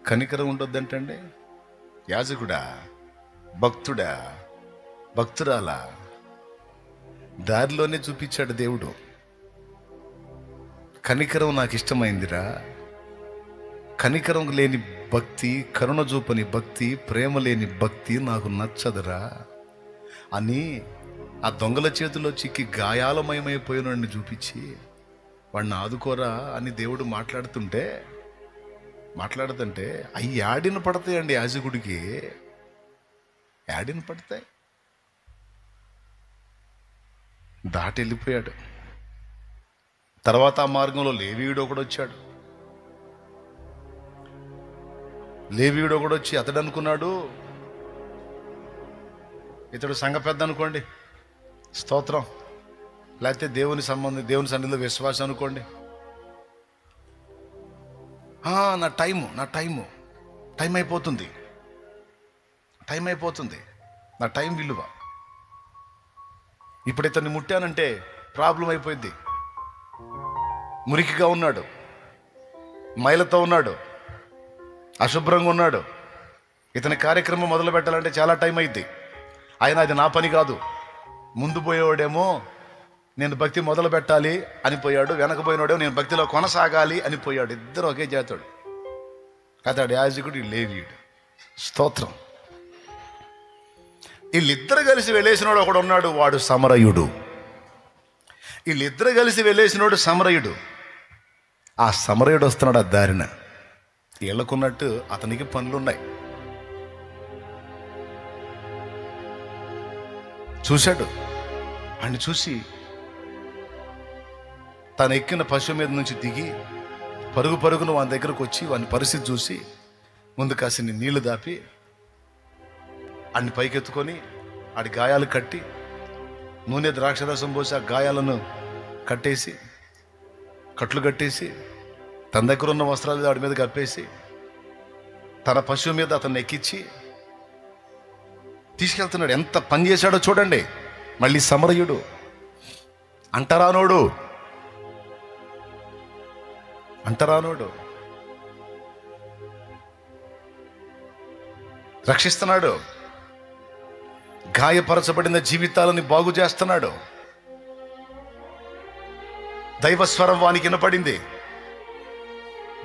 కనికరం ఉండొద్దంటండి. యాజకుడా, భక్తుడా, భక్తురాలా, దారిలోనే చూపించాడు దేవుడు. కనికరం నాకు ఇష్టమైందిరా, కనికరం లేని భక్తి, కరుణ చూపని భక్తి, ప్రేమ లేని భక్తి నాకు నచ్చదురా అని ఆ దొంగల చేతిలో చిక్కి గాయాలమయమైపోయినని చూపించి వాడిని ఆదుకోరా అని దేవుడు మాట్లాడుతుంటే అవి యాడిన పడతాయండి. యాజకుడికి యాడిన పడతాయి. దాటి వెళ్ళిపోయాడు. తర్వాత ఆ మార్గంలో లేవీయుడు ఒకడు వచ్చాడు. లేవీయుడు ఒకడు వచ్చి అతడు అనుకున్నాడు, ఇతడు సంఘ పెద్ద అనుకోండి, స్తోత్రం, లేకపోతే దేవుని సన్నిధిలో విశ్వాసం అనుకోండి. నా టైం అయిపోతుంది, నా టైం విలువ. ఇప్పుడు ఇతన్ని ముట్టానంటే ప్రాబ్లం అయిపోయింది. మురికిగా ఉన్నాడు, మైలతో ఉన్నాడు, అశుభ్రంగా ఉన్నాడు. ఇతని కార్యక్రమం మొదలు పెట్టాలంటే చాలా టైం అయింది. ఆయన అది నా పని కాదు. ముందు పోయేవాడేమో నేను భక్తి మొదలు పెట్టాలి అని పోయాడు, వెనకపోయినాడేమో నేను భక్తిలో కొనసాగాలి అని పోయాడు. ఇద్దరు ఒకే జాతుడు. అతడు యాజకుడు, లేవీయుడు. స్తోత్రం. వీళ్ళిద్దరు కలిసి వెళ్ళేసినోడు ఒకడు ఉన్నాడు, వాడు సమరయుడు. వీళ్ళిద్దరు కలిసి వెళ్ళేసినోడు సమరయుడు. ఆ సమరయుడు వస్తున్నాడు ఆ దారిన. వీళ్ళకున్నట్టు అతనికి పనులున్నాయి. చూశాడు. ఆయన చూసి తను ఎక్కిన పశువు మీద నుంచి దిగి పరుగున వాని దగ్గరకు వచ్చి వాని పరిస్థితి చూసి ముందు కాసిని నీళ్లు దాపి అన్ని పైకెత్తుకొని ఆడి గాయాలు కట్టి నూనె ద్రాక్షరసం పోసి ఆ గాయాలను కట్లు కట్టేసి తన దగ్గర ఉన్న వస్త్రాలు వాడి మీద కప్పేసి తన పశువు మీద అతన్ని ఎక్కించి తీసుకెళ్తున్నాడు. ఎంత పని చేశాడో చూడండి. మళ్ళీ సమరయుడు, అంటరానోడు, రక్షిస్తున్నాడు. గాయపరచబడిన జీవితాలని బాగు చేస్తున్నాడు. దైవస్వరం వానికి వినపడింది.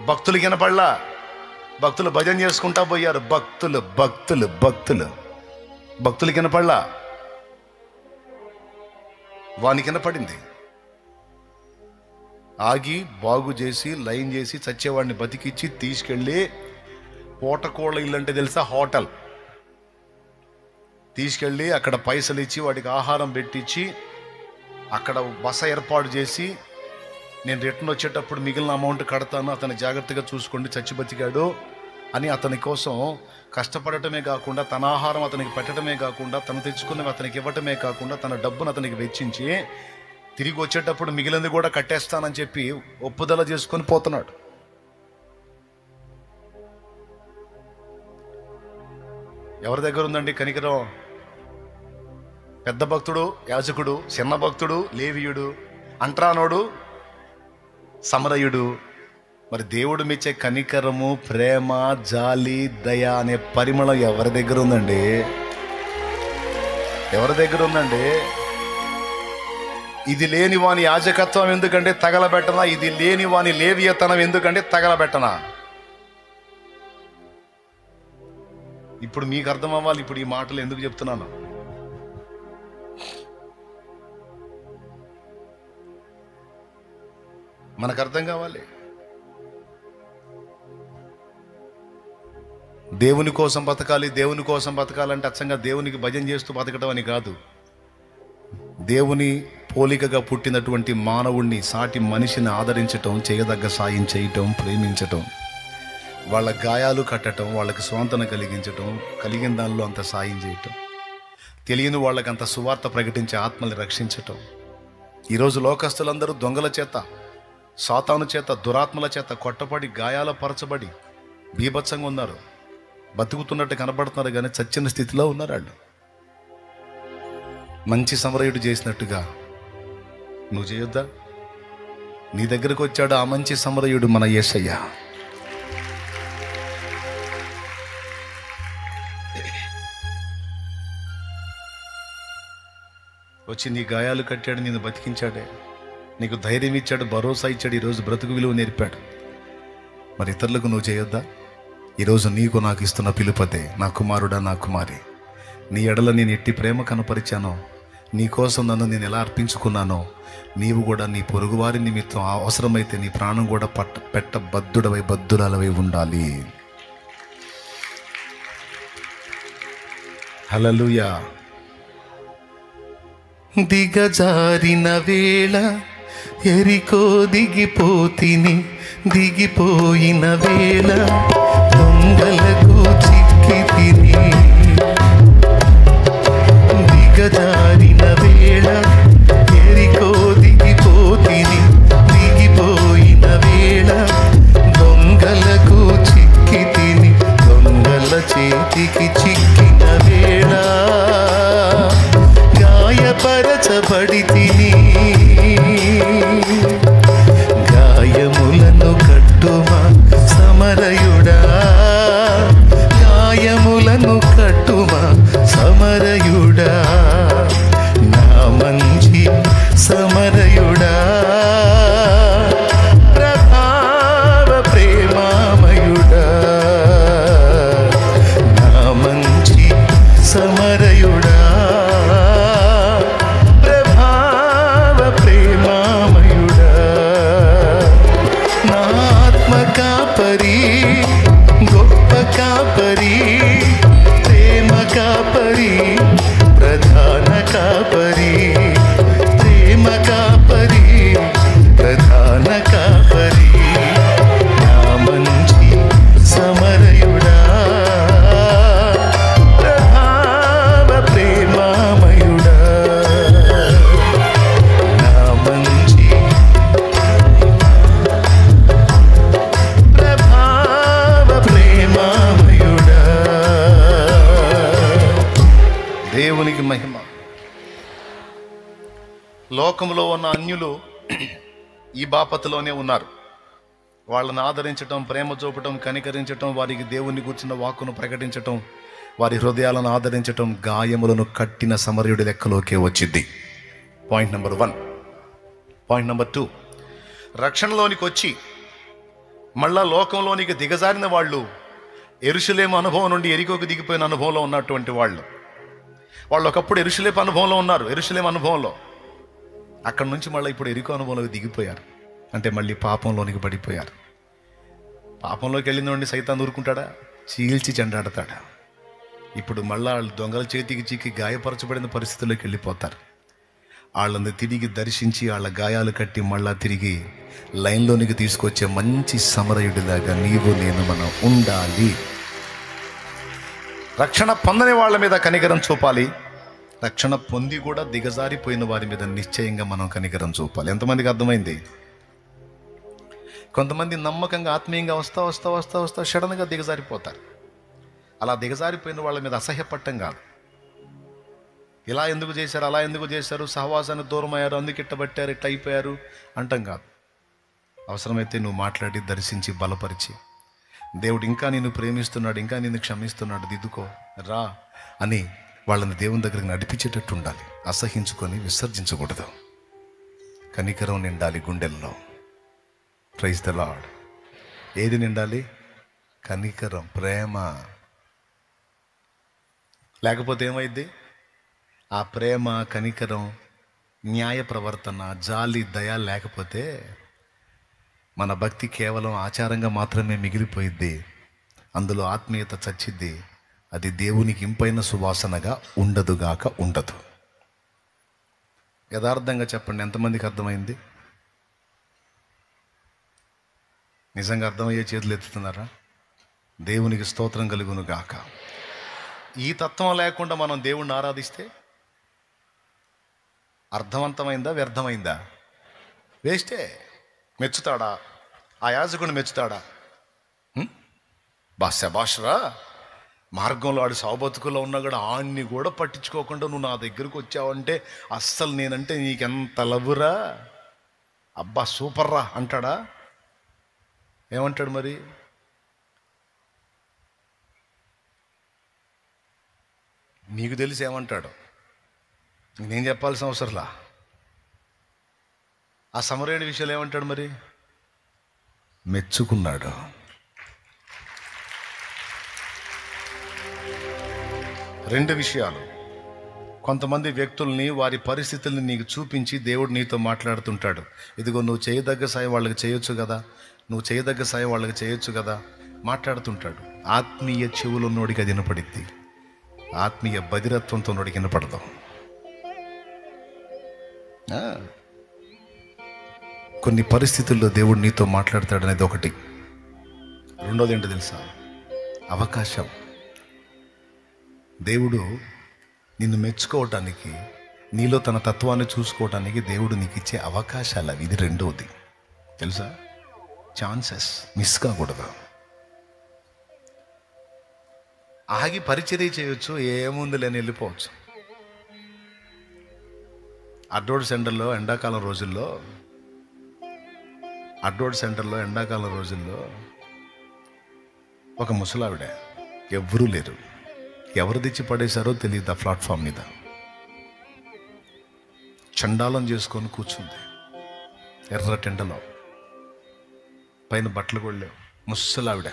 భక్తులు వినపడలా. భక్తులు భజన చేసుకుంటా పోయారు. భక్తులు వినపడలా. వానికి వినపడింది. ఆగి బాగు చేసి లైన్ చేసి చచ్చేవాడిని బతికిచ్చి తీసుకెళ్ళి పూటకోళ్ళ ఇల్లు అంటే తెలుసా, హోటల్ తీసుకెళ్ళి అక్కడ పైసలు ఇచ్చి వాడికి ఆహారం పెట్టించి అక్కడ బస ఏర్పాటు చేసి నేను రిటర్న్ వచ్చేటప్పుడు మిగిలిన అమౌంట్ కడతాను, అతను జాగ్రత్తగా చూసుకోండి, చచ్చి బతికాడు అని అతని కోసం కష్టపడటమే కాకుండా తన ఆహారం అతనికి పెట్టడమే కాకుండా తను తెచ్చుకున్నవి అతనికి ఇవ్వటమే కాకుండా తన డబ్బును అతనికి వెచ్చించి తిరిగి వచ్చేటప్పుడు మిగిలింది కూడా కట్టేస్తానని చెప్పి ఒప్పుదల చేసుకొని పోతున్నాడు. ఎవరి దగ్గర ఉందండి కనికరం? పెద్ద భక్తుడు యాజకుడు, చిన్న భక్తుడు లేవీయుడు, అంట్రానోడు సమరయుడు. మరి దేవుడు మెచ్చే కనికరము, ప్రేమ, జాలి, దయ అనే పరిమళం ఎవరి దగ్గర ఉందండి? ఇది లేని వాని యాజకత్వం ఎందుకంటే తగలబెట్టనా? ఇది లేని వాని లేవియతనం ఎందుకంటే తగలబెట్టనా? ఇప్పుడు మీకు అర్థం అవ్వాలి ఇప్పుడు ఈ మాటలు ఎందుకు చెప్తున్నాను. మనకు అర్థం కావాలి. దేవుని కోసం బతకాలంటే అచ్చంగా దేవునికి భజన చేస్తూ బతకడం అని కాదు. దేవుని పోలికగా పుట్టినటువంటి మానవుణ్ణి, సాటి మనిషిని ఆదరించటం, చేయదగ్గ సాయం చేయటం, ప్రేమించటం, వాళ్ళ గాయాలు కట్టడం, వాళ్ళకి స్వాంతన కలిగించటం, కలిగిన దానిలో అంత సాయం చేయటం, తెలియని వాళ్ళకి అంత సువార్త ప్రకటించి ఆత్మల్ని రక్షించటం. ఈరోజు లోకస్తులందరూ దొంగల చేత, సాతాను చేత, దురాత్మల చేత కొట్టబడి గాయాల పరచబడి బీభత్సంగా ఉన్నారు. బతుకుతున్నట్టు కనబడుతున్నారు కానీ చచ్చిన స్థితిలో ఉన్నారు వాళ్ళు. మంచి సమరయుడు చేసినట్టుగా నువ్వు చేయొద్దా? నీ దగ్గరకు వచ్చాడు ఆ మంచి సమరయుడు, మన యేసయ్య. వచ్చి నీ గాయాలు కట్టాడు, నిన్ను బతికించాడే, నీకు ధైర్యం ఇచ్చాడు, భరోసా ఇచ్చాడు, ఈరోజు బ్రతుకు విలువ నేర్పాడు. మరి ఇతరులకు నువ్వు చేయొద్దా? ఈరోజు నీకు నాకు ఇస్తున్న పిలుపదే, నా కుమారుడా, నా కుమారి, నీ ఎడల నేను ఎట్టి ప్రేమ కనపరిచానో, నీ కోసం నన్ను నేను ఎలా అర్పించుకున్నానో, నీవు కూడా నీ పొరుగువారి నిమిత్తం అవసరమైతే నీ ప్రాణం కూడా పెట్టబద్దుడవై బద్దురాలవై ఉండాలి. హల్లెలూయా. దిగజారిన వేళ ఎరికో దిగిపోతిని, దిగిపోయిన వేళ దొంగలకు చిక్కి తిని. దిగజారిన వేళ ఎరికో దిగిపోతిని, దిగిపోయిన వేళ దొంగలకు చిక్కి తిని. దొంగల చేతికి చిక్కిన వేళ గాయపరచబడి తిని. గాయములను కట్టుమా సమరయుడా, గాయములను కట్టుమా సమరయుడా, నా మంచి సమరయుడా, ప్రభావ ప్రేమామయుడా, నా మంచి సమరయుడా, ప్రభావ ప్రేమామయుడా, నా ఆత్మ కాపరి, గొప్ప కాపరి, ప్రేమ కాపరి, ప్రధాన కాపరి, ప్రేమ కాపరి, ప్రధాన కాపరి, నా మంచి సమరయుడా, ప్రభావ ప్రేమామయుడా, నా మంచి ప్రభావ ప్రేమామయుడా. దేవునికి మహిమ. లోకంలో ఉన్న అన్యులు ఈ బాపతలోనే ఉన్నారు. వాళ్ళని ఆదరించటం, ప్రేమ చూపటం, కనికరించటం, వారికి దేవుని కూర్చున్న వాక్కును ప్రకటించటం, వారి హృదయాలను ఆదరించటం గాయములను కట్టిన సమరయుడి లెక్కలోకే వచ్చింది. Point number 1. పాయింట్ నెంబర్ 2, రక్షణలోనికి వచ్చి మళ్ళా లోకంలోనికి దిగజారిన వాళ్ళు, యెరూషలేము అనుభవం నుండి ఎరికోకు దిగిపోయిన అనుభవంలో ఉన్నటువంటి వాళ్ళు ఒకప్పుడు యెరూషలేము అనుభవంలో ఉన్నారు. యెరూషలేము అనుభవంలో అక్కడి నుంచి మళ్ళీ ఇప్పుడు ఎరికో అనుభవంలోకి దిగిపోయారు. అంటే మళ్ళీ పాపంలోనికి పడిపోయారు. పాపంలోకి వెళ్ళిన సైతాన్ ఊరుకుంటాడా? చీల్చి చెండాడతాడా? ఇప్పుడు మళ్ళా వాళ్ళు దొంగల చేతికి చిక్కి గాయపరచబడిన పరిస్థితుల్లోకి వెళ్ళిపోతారు. వాళ్ళని తిరిగి దర్శించి వాళ్ళ గాయాలు కట్టి మళ్ళా తిరిగి లైన్లోనికి తీసుకొచ్చే మంచి సమరయుడిలాగా నీవు నేను మనం ఉండాలి. రక్షణ పొందని వాళ్ళ మీద కనికరం చూపాలి. రక్షణ పొంది కూడా దిగజారిపోయిన వారి మీద నిశ్చయంగా మనం కనికరం చూపాలి. ఎంతమందికి అర్థమైంది? కొంతమంది నమ్మకంగా ఆత్మీయంగా వస్తా వస్తా వస్తా వస్తా సడన్గా దిగజారిపోతారు. అలా దిగజారిపోయిన వాళ్ళ మీద అసహ్యపడటం కాదు. ఇలా ఎందుకు చేశారు, అలా ఎందుకు చేశారు, సహవాసాన్ని దూరం అయ్యారు, అందుకు ఇట్టబట్టారు, ఇట్ట అయిపోయారు అంటాం కాదు. అవసరమైతే నువ్వు మాట్లాడి దర్శించి బలపరిచి, దేవుడు ఇంకా నిన్ను ప్రేమిస్తున్నాడు, ఇంకా నిన్ను క్షమిస్తున్నాడు, దిద్దుకో రా అని వాళ్ళని దేవుని దగ్గరికి నడిపించేటట్టు ఉండాలి. అసహించుకొని విసర్జించకూడదు. కనికరం నిండాలి గుండెల్లో. Praise the Lord. ఏది నిండాలి? కనికరం, ప్రేమ. లేకపోతే ఏమైంది? ఆ ప్రేమ, కనికరం, న్యాయ ప్రవర్తన, జాలి, దయ లేకపోతే మన భక్తి కేవలం ఆచారంగా మాత్రమే మిగిలిపోయిద్ది. అందులో ఆత్మీయత చచ్చిద్ది. అది దేవునికి ఇంపైన సువాసనగా ఉండదు. యథార్థంగా చెప్పండి, ఎంతమందికి అర్థమైంది? నిజంగా అర్థమయ్యే చేతులు ఎత్తుతున్నారా? దేవునికి స్తోత్రం కలుగును గాక. ఈ తత్వం లేకుండా మనం దేవుణ్ణి ఆరాధిస్తే అర్థవంతమైందా, వ్యర్థమైందా? వేస్టే. మెచ్చుతాడా? ఆ యాజకుడిని మెచ్చుతాడా? శభాష్రా, మార్గంలో ఆడు సావబతుకుల్లో ఉన్నా కూడా ఆడిని కూడా పట్టించుకోకుండా నువ్వు నా దగ్గరకు వచ్చావంటే అస్సలు నేనంటే నీకెంత లవ్వురా, అబ్బా సూపర్ రా అంటాడా? ఏమంటాడు మరి? నీకు తెలిసి ఏమంటాడు? నేను చెప్పాల్సిన అవసరంలా. ఆ సమరయుడి విషయాలు ఏమంటాడు మరి? మెచ్చుకున్నాడు. రెండు విషయాలు. కొంతమంది వ్యక్తుల్ని, వారి పరిస్థితుల్ని నీకు చూపించి దేవుడు నీతో మాట్లాడుతుంటాడు. ఇదిగో నువ్వు చేయదగ్గ సాయం వాళ్ళకి చేయొచ్చు కదా, నువ్వు చేయదగ్గ సాయం వాళ్ళకి చేయొచ్చు కదా మాట్లాడుతుంటాడు. ఆత్మీయ చెవులున్నోడికి అది వినపడిద్ది, ఆత్మీయ బధిరత్వంతో నోడికి వినపడదు. కొన్ని పరిస్థితుల్లో దేవుడు నీతో మాట్లాడతాడు అనేది ఒకటి. రెండోది ఏంటో తెలుసా? అవకాశం. దేవుడు నిన్ను మెచ్చుకోవటానికి, నీలో తన తత్వాన్ని చూసుకోవటానికి దేవుడు నీకు ఇచ్చే అవకాశాలు అవి. ఇది రెండోది తెలుసా? ఛాన్సెస్ మిస్ కాకూడదు. ఆగి పరిచర్య చేయొచ్చు, ఏముంది లేని వెళ్ళిపోవచ్చు. అడ్డోడ్ సెంటర్లో ఎండాకాలం రోజుల్లో ఒక ముసలావిడ, ఎవ్వరూ లేరు, ఎవరు తెచ్చి పడేశారో తెలియదు. ఆ ప్లాట్ఫామ్ మీద చండాలం చేసుకొని కూర్చుంది, ఎర్ర టెండలో, పైన బట్టలు కూడా లేవు. ముసలావిడ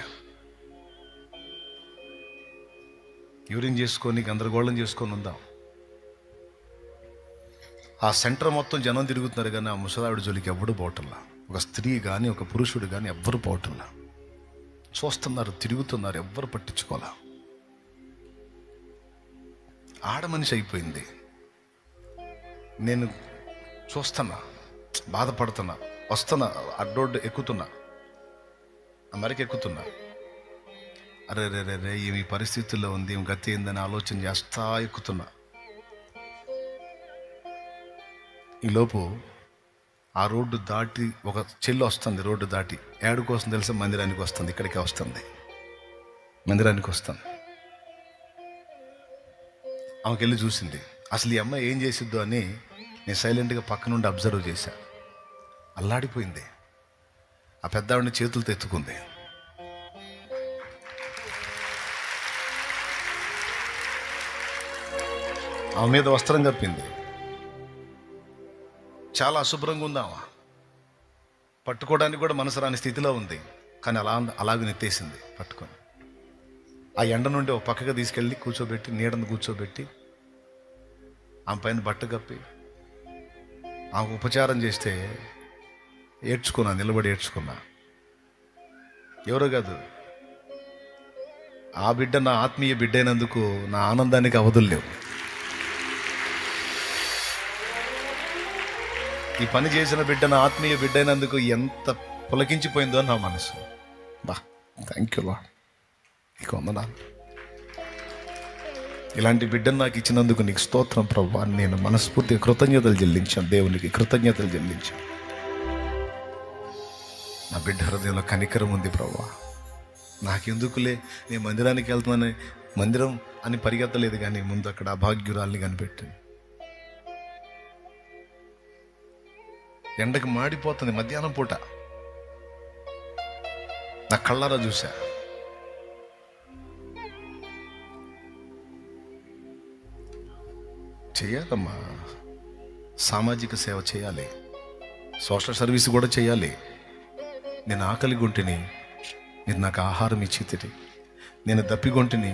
యూరిన్ చేసుకొని గందరగోళం చేసుకొని ఉందాం. ఆ సెంటర్ మొత్తం జనం తిరుగుతున్నారు, కానీ ఆ ముసలావిడ జోలికి ఎవ్వడు పోవటంలా. ఒక స్త్రీ కానీ ఒక పురుషుడు కానీ ఎవ్వరు పోవటంలా. చూస్తున్నారు, తిరుగుతున్నారు, ఎవ్వరు పట్టించుకోలే. ఆడ మనిషి అయిపోయింది. నేను చూస్తున్నా, బాధపడుతున్నా, వస్తున్నా, అడ్డోడ్డు ఎక్కుతున్నా, అమెరికా ఎక్కుతున్నా. అరే రే రే రే ఈ పరిస్థితుల్లో ఉంది, గతి ఏందని ఆలోచన చేస్తా ఎక్కుతున్నా. ఈలోపు ఆ రోడ్డు దాటి ఒక చెల్లు వస్తుంది. రోడ్డు దాటి ఏడు కోసం తెలుసా? మందిరానికి వస్తుంది. ఇక్కడికే వస్తుంది, మందిరానికి వస్తుంది. ఆమెకి వెళ్ళి చూసింది. అసలు ఈ అమ్మాయి ఏం చేసిద్దో అని నేను సైలెంట్గా పక్క నుండి అబ్జర్వ్ చేశా. అల్లాడిపోయింది. ఆ పెద్ద ఆవిడని చేతులతో ఎత్తుకుంది. ఆమె మీద వస్త్రం కప్పింది. చాలా అశుభ్రంగా ఉందామా, పట్టుకోవడానికి కూడా మనసు రాని స్థితిలో ఉంది. కానీ అలాగే నెత్తేసింది పట్టుకొని. ఆ ఎండ నుండి ఒక పక్కగా తీసుకెళ్ళి కూర్చోబెట్టి, నీడను కూర్చోబెట్టి, ఆమె పైన బట్ట కప్పి ఆమెకు ఉపచారం చేస్తే ఏడ్చుకున్నా, నిలబడి ఏడ్చుకున్నా. ఎవరో కాదు, ఆ బిడ్డ నా ఆత్మీయ బిడ్డ అయినందుకు నా ఆనందానికి అవధులు లేవు. ఈ పని చేసిన బిడ్డ నా ఆత్మీయ బిడ్డ అయినందుకు ఎంత పులకించిపోయిందో నా మనసు. బా, థ్యాంక్ యూ లార్డ్, నీకు వందనాలు. ఇలాంటి బిడ్డను నాకు ఇచ్చినందుకు నీకు స్తోత్రం ప్రభువా. నేను మనస్ఫూర్తిగా కృతజ్ఞతలు చెల్లించాను, దేవునికి కృతజ్ఞతలు చెల్లించాను. నా బిడ్డ హృదయంలో కనికరం ఉంది ప్రభువా. నాకెందుకులే, నేను మందిరానికి వెళ్తున్నాను, మందిరం అని పరిగెత్తలేదు, కానీ ముందు అక్కడ అభాగ్యురాల్ని కనిపెట్టాను. ఎండకి మాడిపోతుంది మధ్యాహ్నం పూట, నా కళ్ళారా చూసా. చేయాలమ్మా, సామాజిక సేవ చేయాలి, సోషల్ సర్వీస్ కూడా చేయాలి. నేను ఆకలి గుంటిని, మీరు నాకు ఆహారం ఇచ్చితిరి. నేను దప్పిగొంటిని,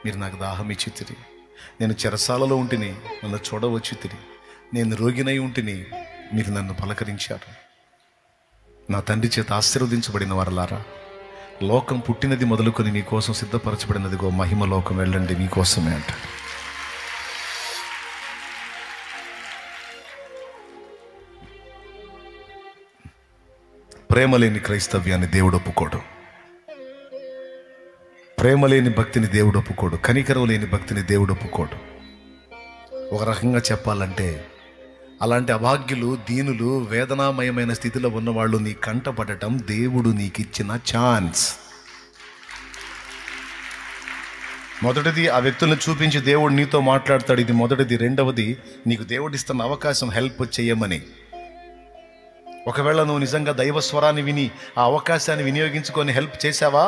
మీరు నాకు దాహం ఇచ్చితిరి. నేను చెరసాలలో ఉంటిని, నన్ను చూడవచ్చితిరి. నేను రోగినై ఉంటిని, మీరు నన్ను పలకరించారు. నా తండ్రి చేత ఆశీర్వదించబడిన వారలారా, లోకం పుట్టినది మొదలుకొని మీకోసం సిద్ధపరచబడినదిగో మహిమ లోకం వెళ్ళండి మీకోసమే అంట. ప్రేమ లేని క్రైస్తవ్యాన్ని దేవుడు ఒప్పుకోడు, ప్రేమ లేని భక్తిని దేవుడు ఒప్పుకోడు, కనికరం లేని భక్తిని దేవుడు ఒప్పుకోడు. ఒక రకంగా చెప్పాలంటే అలాంటి అభాగ్యులు, దీనులు, వేదనామయమైన స్థితిలో ఉన్నవాళ్ళు నీ కంట పడటం దేవుడు నీకు ఇచ్చిన ఛాన్స్. మొదటిది, ఆ వ్యక్తులను చూపించి దేవుడు నీతో మాట్లాడతాడు, ఇది మొదటిది. రెండవది, నీకు దేవుడు ఇస్తున్న అవకాశం హెల్ప్ చేయమని. ఒకవేళ నువ్వు నిజంగా దైవ స్వరాన్ని విని ఆ అవకాశాన్ని వినియోగించుకొని హెల్ప్ చేసావా,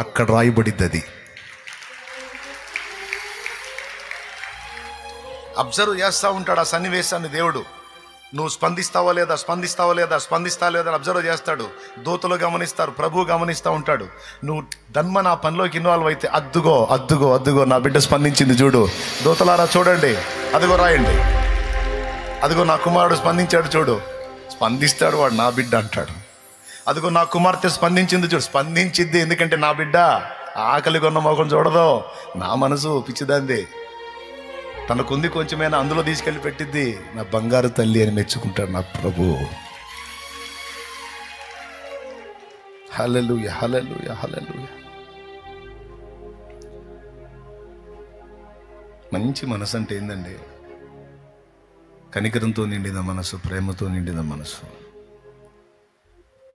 అక్కడ రాయబడిద్ది అది. అబ్జర్వ్ చేస్తూ ఉంటాడు ఆ సన్నివేశాన్ని దేవుడు. నువ్వు స్పందిస్తావా లేదా, స్పందిస్తావా లేదా, స్పందిస్తావా లేదా అని అబ్జర్వ్ చేస్తాడు. దూతలు గమనిస్తారు, ప్రభు గమనిస్తూ ఉంటాడు. నువ్వు ధన్మ నా పనిలోకి ఇన్వాల్వ్ అయితే అద్దుగో అద్దుగో అద్దుగో నా బిడ్డ స్పందించింది చూడు, దూతలారా చూడండి, అదిగో రాయండి, అదిగో నా కుమారుడు స్పందించాడు చూడు. స్పందిస్తాడు వాడు, నా బిడ్డ అంటాడు. అదిగో నా కుమార్తె స్పందించింది చూడు, స్పందించింది ఎందుకంటే నా బిడ్డ. ఆకలి కొన్న మొఖం చూడదు, నా మనసు పిచ్చిదాంది, తనకుంది కొంచెమైనా అందులో తీసుకెళ్ళి పెట్టిద్ది. నా బంగారు తల్లి అని మెచ్చుకుంటాడు నా ప్రభు. హల్లెలూయా, హల్లెలూయా, హల్లెలూయా. మంచి మనసు అంటే ఏందండి? కనికరంతో నిండిన మనసు, ప్రేమతో నిండిన మనసు.